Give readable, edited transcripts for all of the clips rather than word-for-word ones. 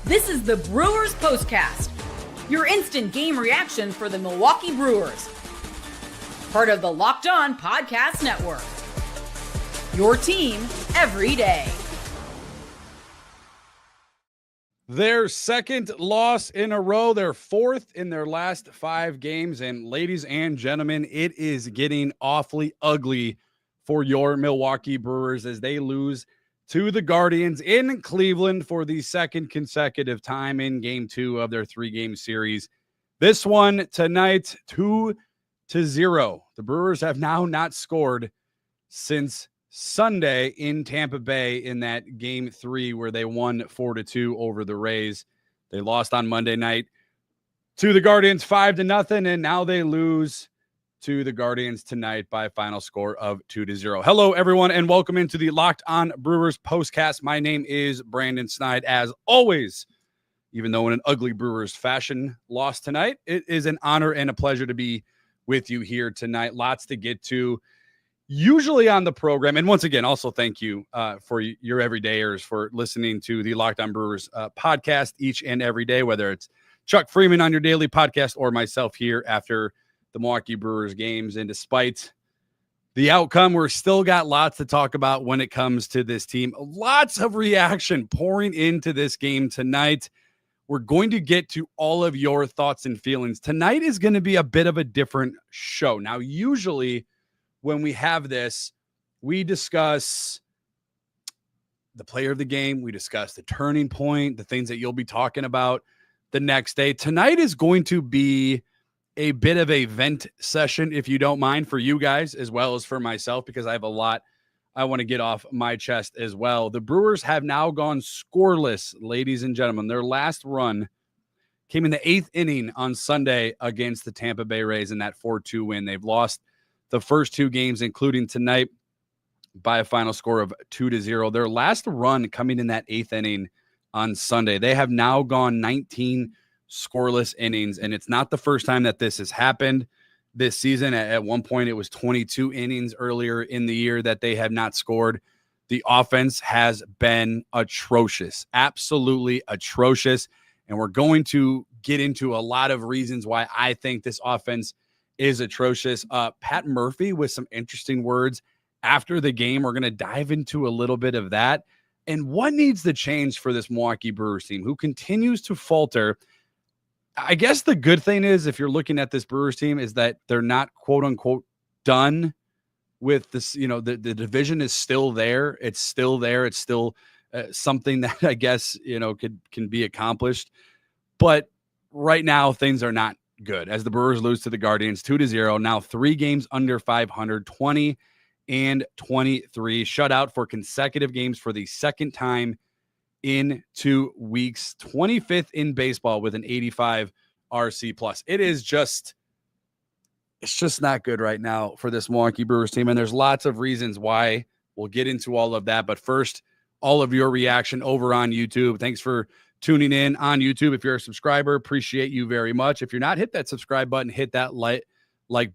This is the Brewers POSTCAST, your instant game reaction for the Milwaukee Brewers. Part of the Locked On Podcast Network. Your team every day. Their second loss in a row, their fourth in their last 5 games. And ladies and gentlemen, it is getting awfully ugly for your Milwaukee Brewers as they lose to the Guardians in Cleveland for the second consecutive time in Game 2 of their 3-game series. This one tonight, 2-0. The Brewers have now not scored since Sunday in Tampa Bay in that Game 3 where they won 4-2 over the Rays. They lost on Monday night to the Guardians 5-0, and now they lose to the Guardians tonight by a final score of 2-0. Hello, everyone, and welcome into the Locked On Brewers postcast. My name is Brandon Snide. As always, even though in an ugly Brewers fashion loss tonight, it is an honor and a pleasure to be with you here tonight. Lots to get to, usually on the program. And once again, also thank you for your everydayers for listening to the Locked On Brewers podcast each and every day, whether it's Chuck Freeman on your daily podcast or myself here after the Milwaukee Brewers games. And despite the outcome, we're still got lots to talk about when it comes to this team. Lots of reaction pouring into this game tonight. We're going to get to all of your thoughts and feelings. Tonight is going to be a bit of a different show. Now, usually when we have this, we discuss the player of the game. We discuss the turning point, the things that you'll be talking about the next day. Tonight is going to be a bit of a vent session, if you don't mind, for you guys as well as for myself, because I have a lot I want to get off my chest as well. The Brewers have now gone scoreless, ladies and gentlemen. Their last run came in the 8th inning on Sunday against the Tampa Bay Rays in that 4-2 win. They've lost the first 2 games, including tonight, by a final score of 2-0. Their last run coming in that 8th inning on Sunday. They have now gone 19 scoreless innings, and it's not the first time that this has happened this season. At one point, it was 22 innings earlier in the year that they have not scored. The offense has been atrocious, absolutely atrocious, and we're going to get into a lot of reasons why I think this offense is atrocious. Pat Murphy with some interesting words after the game. We're going to dive into a little bit of that and what needs to change for this Milwaukee Brewers team, who continues to falter. I guess the good thing is, if you're looking at this Brewers team, is that they're not quote unquote done with this. You know, the division is still there. It's still there. It's still something that I guess, you know, can be accomplished. But right now things are not good as the Brewers lose to the Guardians 2-0. Now 3 games under 500, 20 and 23, shut out for consecutive games for the second time in 2 weeks, 25th in baseball with an 85 RC plus. It's just not good right now for this Milwaukee Brewers team. And there's lots of reasons why. We'll get into all of that. But first, all of your reaction over on YouTube. Thanks for tuning in on YouTube. If you're a subscriber, appreciate you very much. If you're not, hit that subscribe button, hit that like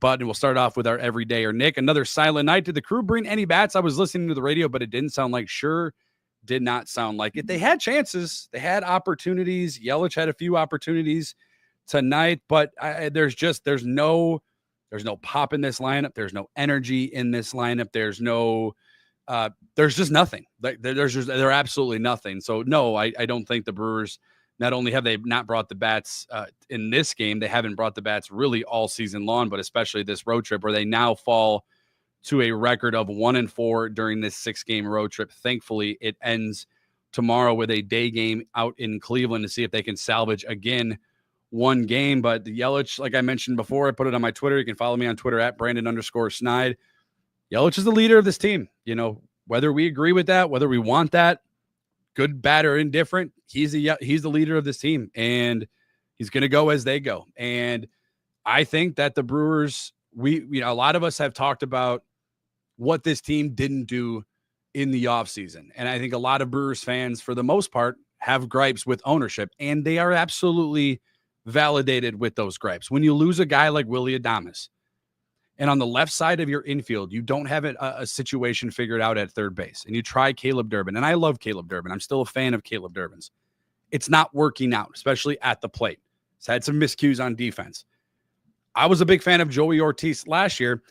button. We'll start off with our everydayer. Nick, another silent night. Did the crew bring any bats? I was listening to the radio, but it didn't sound like did not sound like it. They had chances. They had opportunities. Yelich had a few opportunities tonight, but there's no pop in this lineup. There's no energy in this lineup. There's just nothing. They're absolutely nothing. So no, I don't think the Brewers, not only have they not brought the bats in this game, they haven't brought the bats really all season long, but especially this road trip where they now fall to a record of 1-4 during this 6-game road trip. Thankfully, it ends tomorrow with a day game out in Cleveland to see if they can salvage again 1 game. But the Yelich, like I mentioned before, I put it on my Twitter. You can follow me on Twitter at Brandon_Snide. Yelich is the leader of this team. You know, whether we agree with that, whether we want that, good, bad, or indifferent, he's the leader of this team, and he's going to go as they go. And I think that the Brewers, a lot of us have talked about what this team didn't do in the offseason. And I think a lot of Brewers fans, for the most part, have gripes with ownership, and they are absolutely validated with those gripes. When you lose a guy like Willy Adames, and on the left side of your infield, you don't have a situation figured out at third base, and you try Caleb Durbin, and I love Caleb Durbin. I'm still a fan of Caleb Durbin's. it's not working out, especially at the plate. He's had some miscues on defense. I was a big fan of Joey Ortiz last year,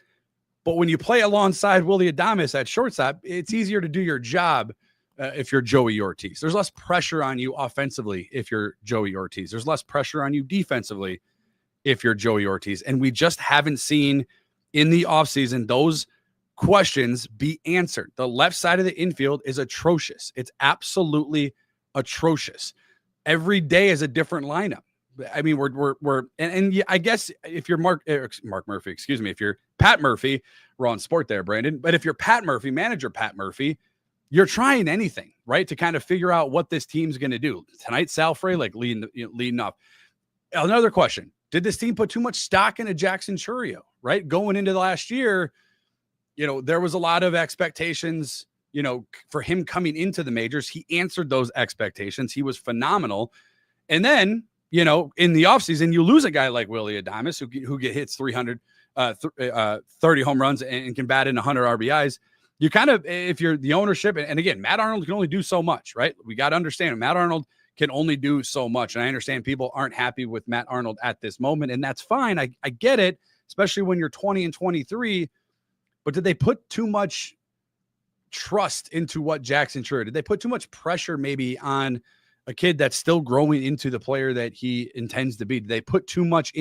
but when you play alongside Willy Adames at shortstop, it's easier to do your job if you're Joey Ortiz. There's less pressure on you offensively if you're Joey Ortiz. There's less pressure on you defensively if you're Joey Ortiz. And we just haven't seen in the offseason those questions be answered. The left side of the infield is atrocious. It's absolutely atrocious. Every day is a different lineup. I mean, I guess if you're Mark Murphy, if you're Pat Murphy, wrong sport there, Brandon. But if you're Pat Murphy, manager Pat Murphy, you're trying anything, right, to kind of figure out what this team's going to do. Tonight, Sal Frey, like leading off. Another question. Did this team put too much stock into Jackson Chourio, right? Going into the last year, there was a lot of expectations, for him coming into the majors. He answered those expectations. He was phenomenal. And then, in the offseason, you lose a guy like Willy Adames who hits 330 home runs and can bat in 100 RBIs. You kind of, if you're the ownership, and again, Matt Arnold can only do so much, right? We got to understand Matt Arnold can only do so much. And I understand people aren't happy with Matt Arnold at this moment, and that's fine. I get it, especially when you're 20 and 23. But did they put too much trust into what Jackson Chourio? Did they put too much pressure maybe on a kid that's still growing into the player that he intends to be? Did they put too much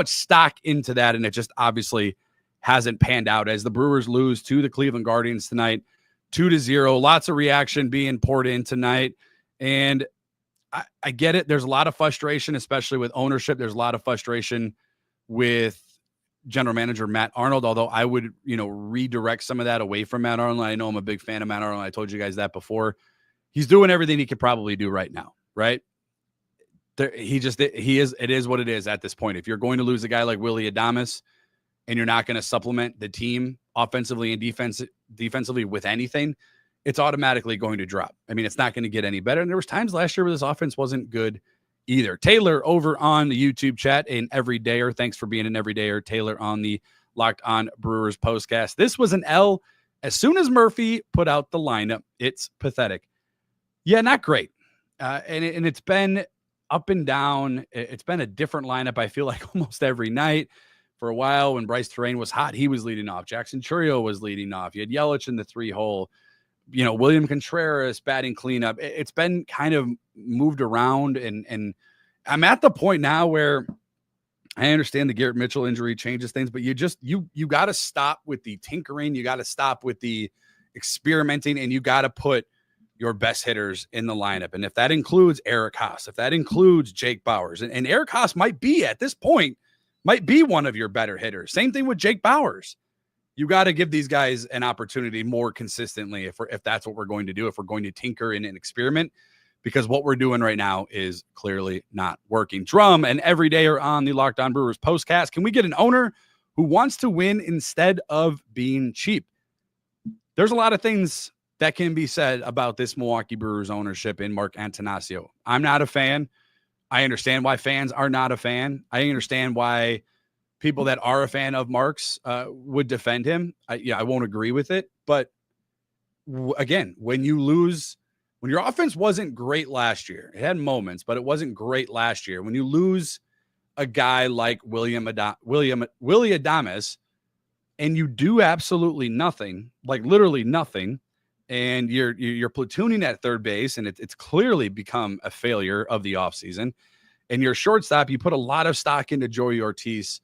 stock into that? And it just obviously hasn't panned out as the Brewers lose to the Cleveland Guardians tonight, 2-0. Lots of reaction being poured in tonight. And I get it. There's a lot of frustration, especially with ownership. There's a lot of frustration with general manager Matt Arnold, although I would, redirect some of that away from Matt Arnold. I know I'm a big fan of Matt Arnold. I told you guys that before. He's doing everything he could probably do right now, right? It is what it is at this point. If you're going to lose a guy like Willy Adames and you're not going to supplement the team offensively and defensively with anything, it's automatically going to drop. I mean, it's not going to get any better. And there was times last year where this offense wasn't good either. Taylor over on the YouTube chat, an everydayer. Thanks for being an everydayer, Taylor, on the Locked On Brewers postcast. This was an L. As soon as Murphy put out the lineup, it's pathetic. Yeah, not great. And it's been up and down. It's been a different lineup, I feel like, almost every night. For a while, when Bryce Terrain was hot, he was leading off. Jackson Chourio was leading off. You had Yelich in the 3-hole. William Contreras batting cleanup. It's been kind of moved around, and I'm at the point now where I understand the Garrett Mitchell injury changes things, but you got to stop with the tinkering. You got to stop with the experimenting, and you got to put your best hitters in the lineup. And if that includes Eric Haas, if that includes Jake Bauers, and Eric Haas might be at this point, might be one of your better hitters. Same thing with Jake Bauers. You got to give these guys an opportunity more consistently if that's what we're going to do, if we're going to tinker in an experiment, because what we're doing right now is clearly not working. Drum and everydayer on the Locked On Brewers postcast. Can we get an owner who wants to win instead of being cheap? There's a lot of things that can be said about this Milwaukee Brewers ownership in Mark Antanasio. I'm not a fan. I understand why fans are not a fan. I understand why people that are a fan of Mark's would defend him. I won't agree with it. But again, when your offense wasn't great last year, it had moments, but it wasn't great last year. When you lose a guy like Willy Adames and you do absolutely nothing, like literally nothing, and you're platooning at third base, and it's clearly become a failure of the offseason, and your shortstop, you put a lot of stock into Joey Ortiz,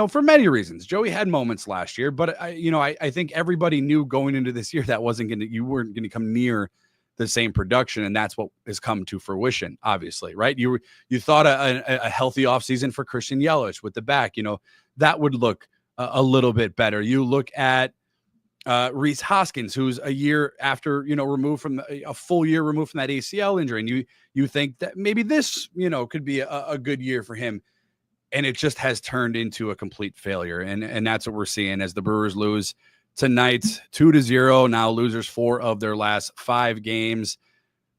for many reasons. Joey had moments last year, but I think everybody knew going into this year that you weren't going to come near the same production, and that's what has come to fruition, obviously, right? You thought a healthy offseason for Christian Yelich with the back, that would look a little bit better. You look at Rhys Hoskins, who's a year after, removed from a full year removed from that ACL injury. And you think that maybe this, could be a good year for him. And it just has turned into a complete failure. And that's what we're seeing as the Brewers lose tonight, 2-0. Now losers 4 of their last 5 games.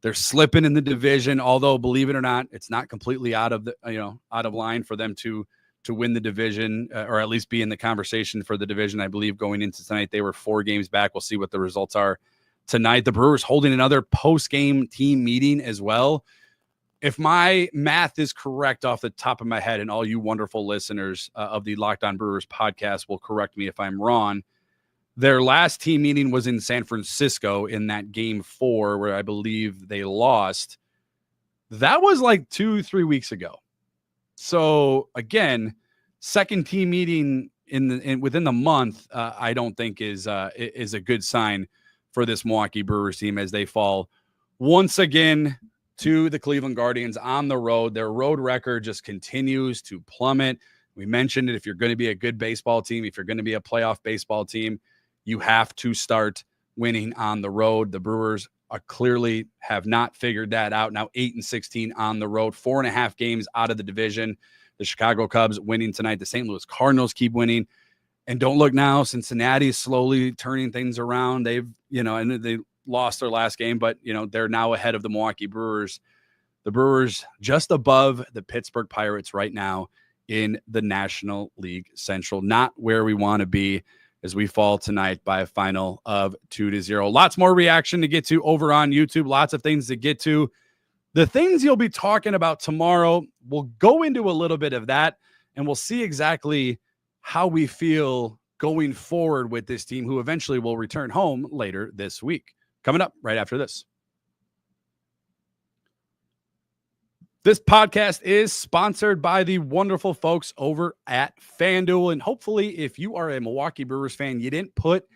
They're slipping in the division, although believe it or not, it's not completely out of line for them to win the division, or at least be in the conversation for the division. I believe going into tonight, they were 4 games back. We'll see what the results are tonight. The Brewers holding another post-game team meeting as well. if my math is correct off the top of my head, and all you wonderful listeners of the Locked On Brewers podcast will correct me if I'm wrong, their last team meeting was in San Francisco in that game 4 where I believe they lost. That was like 2-3 weeks ago. So again, second team meeting within the month, I don't think is a good sign for this Milwaukee Brewers team as they fall once again to the Cleveland Guardians on the road. Their road record just continues to plummet. We mentioned it. If you're going to be a good baseball team, if you're going to be a playoff baseball team, you have to start winning on the road. The Brewers clearly have not figured that out. Now 8-16 on the road, 4.5 games out of the division. The Chicago Cubs winning tonight. The St. Louis Cardinals keep winning. And don't look now, Cincinnati is slowly turning things around. They've, and they lost their last game, but, they're now ahead of the Milwaukee Brewers. The Brewers just above the Pittsburgh Pirates right now in the National League Central. Not where we want to be as we fall tonight by a final of 2-0. Lots more reaction to get to over on YouTube. Lots of things to get to. The things you'll be talking about tomorrow, we'll go into a little bit of that, and we'll see exactly how we feel going forward with this team, who eventually will return home later this week. Coming up right after this. This podcast is sponsored by the wonderful folks over at FanDuel. And hopefully, if you are a Milwaukee Brewers fan, you didn't put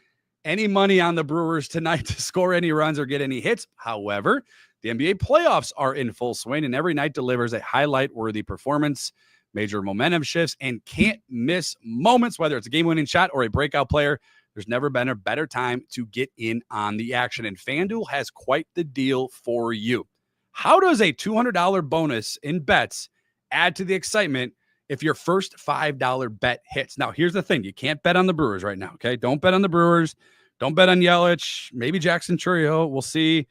any money on the Brewers tonight to score any runs or get any hits. However, the NBA playoffs are in full swing, and every night delivers a highlight-worthy performance, major momentum shifts, and can't miss moments, whether it's a game-winning shot or a breakout player. There's never been a better time to get in on the action, and FanDuel has quite the deal for you. How does a $200 bonus in bets add to the excitement if your first $5 bet hits? Now, here's the thing. You can't bet on the Brewers right now, okay? Don't bet on the Brewers. Don't bet on Yelich. Maybe Jackson Chourio. We'll see.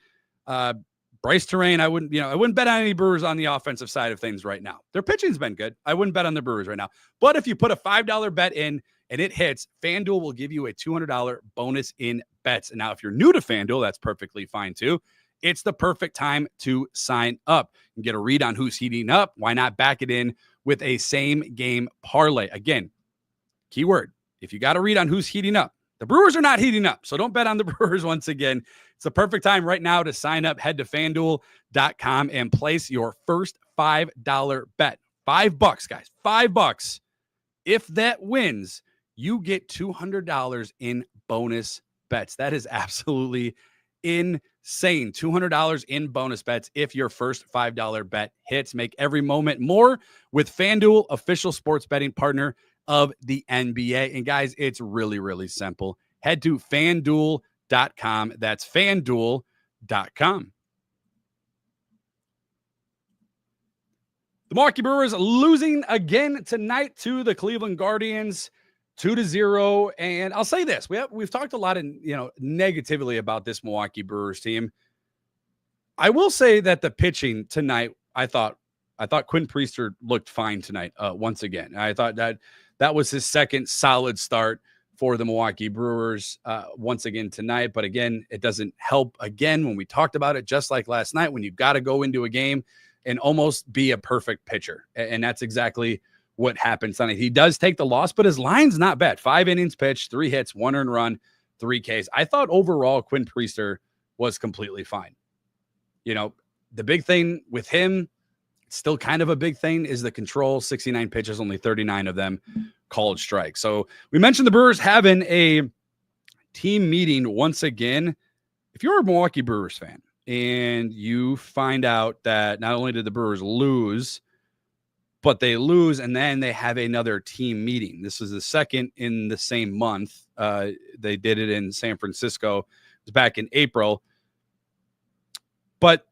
Bryce Terrain, I wouldn't bet on any Brewers on the offensive side of things right now. Their pitching's been good. I wouldn't bet on the Brewers right now. But if you put a $5 bet in and it hits, FanDuel will give you a $200 bonus in bets. And now, if you're new to FanDuel, that's perfectly fine too. It's the perfect time to sign up and get a read on who's heating up. Why not back it in with a same game parlay? Again, keyword, if you got a read on who's heating up, the Brewers are not heating up, so don't bet on the Brewers once again. It's the perfect time right now to sign up. Head to FanDuel.com and place your first $5 bet. $5, guys. $5. If that wins, you get $200 in bonus bets. That is absolutely insane. $200 in bonus bets if your first $5 bet hits. Make every moment more with FanDuel, official sports betting partner of the NBA. And guys, it's really, really simple. Head to FanDuel.com. That's FanDuel.com. The Milwaukee Brewers losing again tonight to the Cleveland Guardians, 2-0. And I'll say this: we've talked a lot negatively about this Milwaukee Brewers team. I will say that the pitching tonight, I thought Quinn Priester looked fine tonight. Once again, I thought that was his second solid start for the Milwaukee Brewers once again tonight. But again, it doesn't help again when we talked about it, just like last night, when you've got to go into a game and almost be a perfect pitcher. And that's exactly what happened tonight. He does take the loss, but his line's not bad. 5 innings pitched, 3 hits, 1 earned run, 3 Ks. I thought overall Quinn Priester was completely fine. The big thing with him, still kind of a big thing, is the control. 69 pitches, only 39 of them called strikes. So we mentioned the Brewers having a team meeting once again. If you're a Milwaukee Brewers fan and you find out that not only did the Brewers lose, but they lose and then they have another team meeting. This is the second in the same month. They did it in San Francisco. It was back in April. But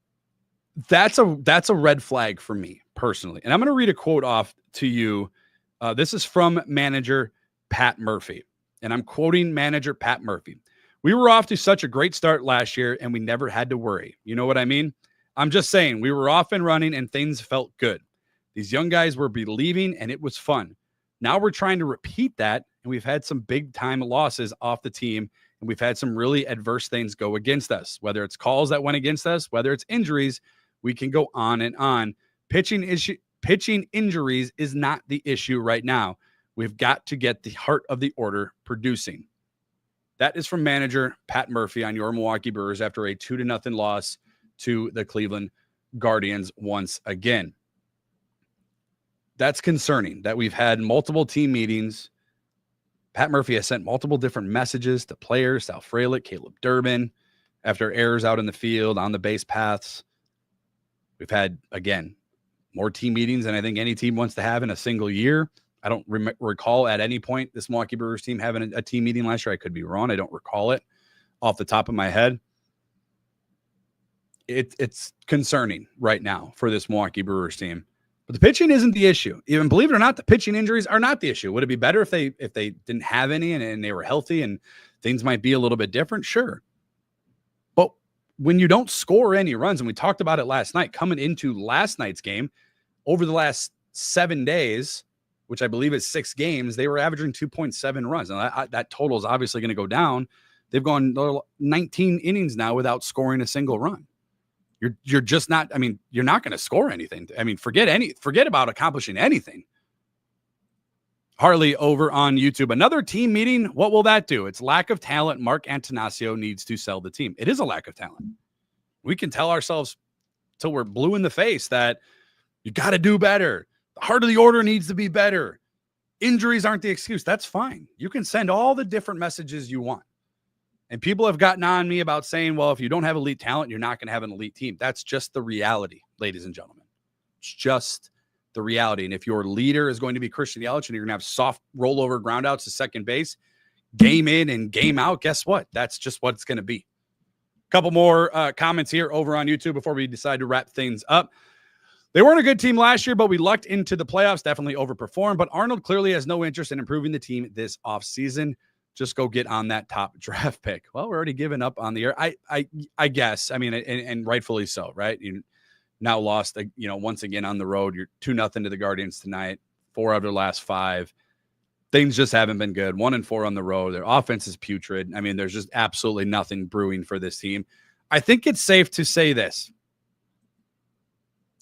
that's a red flag for me personally. And I'm going to read a quote off to you. This is from manager Pat Murphy. And I'm quoting manager Pat Murphy. "We were off to such a great start last year and we never had to worry." You know what I mean? I'm just saying, we were off and running and things felt good. These young guys were believing and it was fun. Now we're trying to repeat that, and we've had some big time losses off the team, and we've had some really adverse things go against us, whether it's calls that went against us, whether it's injuries. We can go on and on. Pitching injuries is not the issue right now. We've got to get the heart of the order producing. That is from manager Pat Murphy on your Milwaukee Brewers after a 2-0 loss to the Cleveland Guardians once again. That's concerning that we've had multiple team meetings. Pat Murphy has sent multiple different messages to players, Sal Frelick, Caleb Durbin, after errors out in the field, on the base paths. We've had, again, more team meetings than I think any team wants to have in a single year. I don't recall at any point this Milwaukee Brewers team having a team meeting last year. I could be wrong. I don't recall it off the top of my head. It's concerning right now for this Milwaukee Brewers team. But the pitching isn't the issue. Even believe it or not, the pitching injuries are not the issue. Would it be better if they didn't have any and they were healthy and things might be a little bit different? Sure. But when you don't score any runs, and we talked about it last night, coming into last night's game, over the last 7 days, which I believe is 6 games, they were averaging 2.7 runs. Now that total is obviously going to go down. They've gone 19 innings now without scoring a single run. You're just not, I mean, you're not going to score anything. I mean, forget about accomplishing anything. Harley over on YouTube. Another team meeting. What will that do? It's lack of talent. Mark Antanasio needs to sell the team. It is a lack of talent. We can tell ourselves till we're blue in the face that you got to do better. The heart of the order needs to be better. Injuries aren't the excuse. That's fine. You can send all the different messages you want. And people have gotten on me about saying, well, if you don't have elite talent, you're not going to have an elite team. That's just the reality, ladies and gentlemen. It's just the reality. And if your leader is going to be Christian Yelich and you're going to have soft rollover groundouts to second base, game in and game out, guess what? That's just what it's going to be. A couple more comments here over on YouTube before we decide to wrap things up. They weren't a good team last year, but we lucked into the playoffs, definitely overperformed. But Arnold clearly has no interest in improving the team this offseason. Just go get on that top draft pick. Well, we're already giving up on the air. I guess. I mean, and rightfully so, right? You now lost, once again on the road. You're 2-0 to the Guardians tonight. 4 out of their last 5. Things just haven't been good. 1-4 on the road. Their offense is putrid. I mean, there's just absolutely nothing brewing for this team. I think it's safe to say this.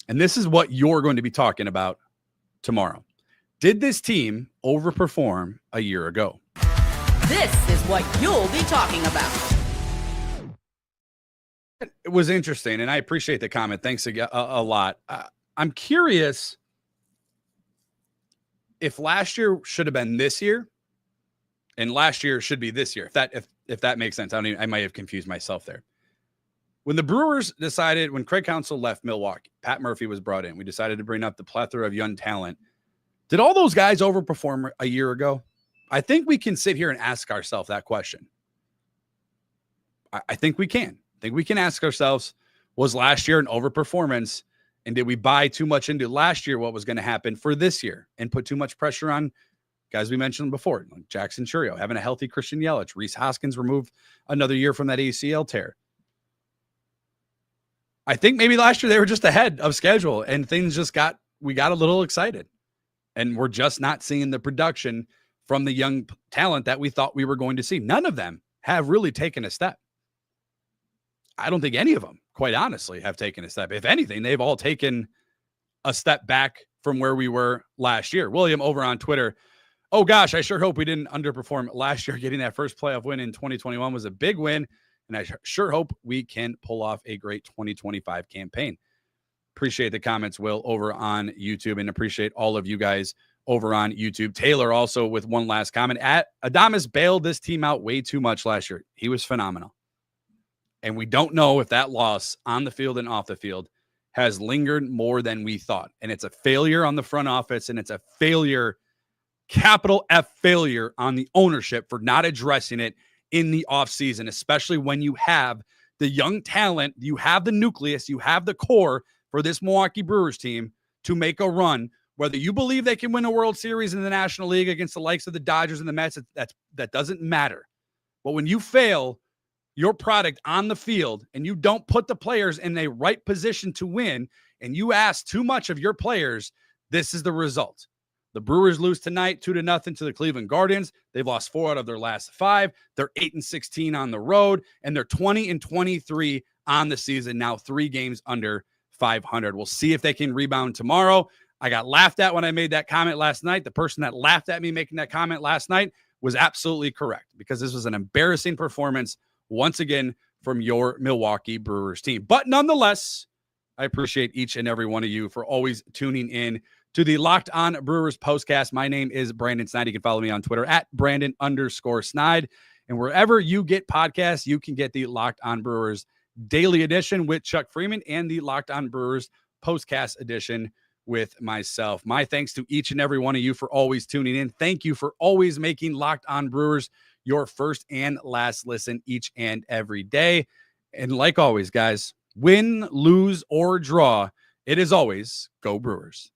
And this is what you're going to be talking about tomorrow. Did this team overperform a year ago? This is what you'll be talking about. It was interesting, and I appreciate the comment. Thanks a lot. I'm curious if last year should have been this year, and last year should be this year. If that makes sense. I might have confused myself there. When the Brewers decided, when Craig Counsell left Milwaukee, Pat Murphy was brought in. We decided to bring up the plethora of young talent. Did all those guys overperform a year ago? I think we can sit here and ask ourselves that question. I think we can. I think we can ask ourselves, was last year an overperformance? And did we buy too much into last year what was going to happen for this year and put too much pressure on guys we mentioned before, like Jackson Chourio, having a healthy Christian Yelich, Rhys Hoskins removed another year from that ACL tear. I think maybe last year they were just ahead of schedule and things we got a little excited. And we're just not seeing the production from the young talent that we thought we were going to see. None of them have really taken a step. I don't think any of them, quite honestly, have taken a step. If anything, they've all taken a step back from where we were last year. William over on Twitter, oh gosh, I sure hope we didn't underperform last year. Getting that first playoff win in 2021 was a big win, and I sure hope we can pull off a great 2025 campaign. Appreciate the comments, Will, over on YouTube, and appreciate all of you guys over on YouTube. Taylor also with one last comment. Adames bailed this team out way too much last year. He was phenomenal. And we don't know if that loss on the field and off the field has lingered more than we thought. And it's a failure on the front office, and it's a failure, capital F failure, on the ownership for not addressing it in the offseason, especially when you have the young talent, you have the nucleus, you have the core for this Milwaukee Brewers team to make a run. Whether you believe they can win a World Series in the National League against the likes of the Dodgers and the Mets, that doesn't matter. But when you fail your product on the field and you don't put the players in a right position to win, and you ask too much of your players, this is the result. The Brewers lose tonight 2-0 to the Cleveland Guardians. They've lost 4 out of their last 5. They're 8-16 on the road, and they're 20-23 on the season, now 3 games under 500. We'll see if they can rebound tomorrow. I got laughed at when I made that comment last night. The person that laughed at me making that comment last night was absolutely correct, because this was an embarrassing performance once again from your Milwaukee Brewers team. But nonetheless, I appreciate each and every one of you for always tuning in to the Locked On Brewers postcast. My name is Brandon Snide. You can follow me on Twitter at Brandon_Snide. And wherever you get podcasts, you can get the Locked On Brewers Daily Edition with Chuck Freeman and the Locked On Brewers Postcast Edition with myself. My thanks to each and every one of you for always tuning in. Thank you for always making Locked On Brewers your first and last listen each and every day. And like always, guys, win, lose, or draw, it is always Go Brewers.